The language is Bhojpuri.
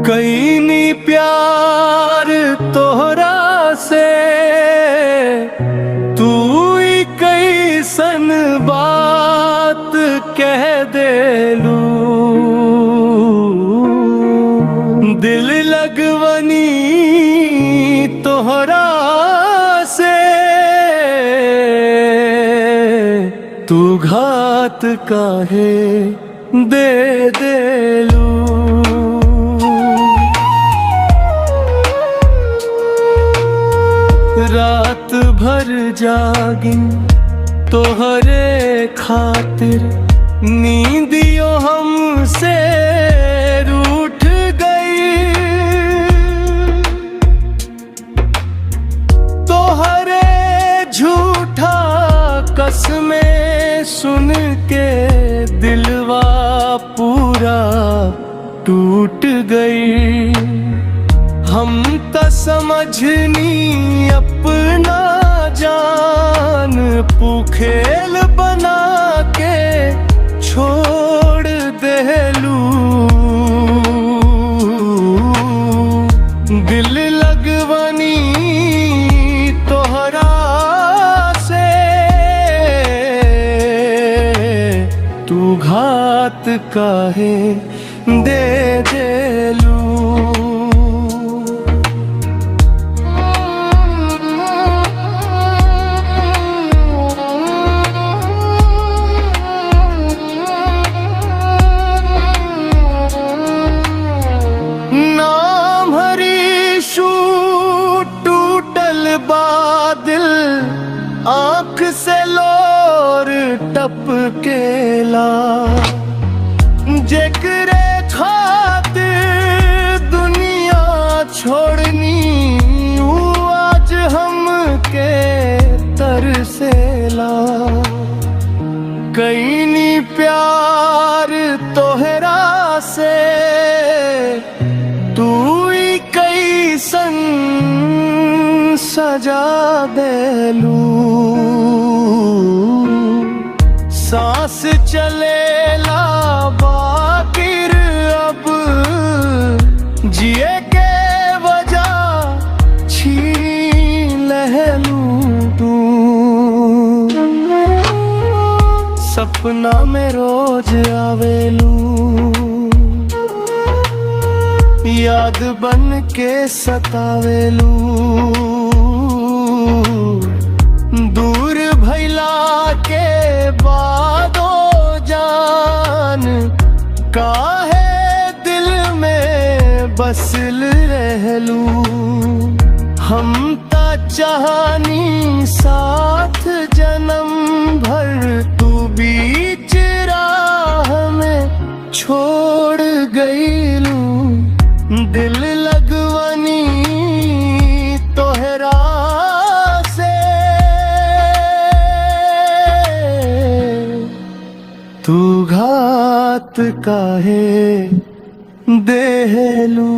कईनी प्यार तोहरा से तू ही कैसन बात कह देलू। दिल लगवनी तोहरा से तू घात काहे दे देलू। रात भर जागी तोहरे खातिर, नींदियों हमसे रूठ गई। तोहरे झूठा कसमें सुन के दिलवा पूरा टूट गई। हम तो समझनी अपना जान पुखेल बना के छोड़ देलू। दिल लगवनी तोहरा से तू घात काहे दे देलू। बादल आँख से लोर टपकेला, जेकरे खातिर दुनिया छोड़नी ऊ आज हमके तरसेला। कईनी प्यार तोहरा से तू ही कैसन सजा देलू। सांस चलेला बाकिर अब जिए के वजह छीन लेलू। तू सपना में रोज आवेलू, याद बन के सतावेलू। दूर भइला के बादो जान काहे दिल में बसल रहलू। हम ता चाहनी साथ जन्म भर, तू बीच राह में छोड़ गईलू। दिल लगवनी तोहरा से तू घात काहे देलू।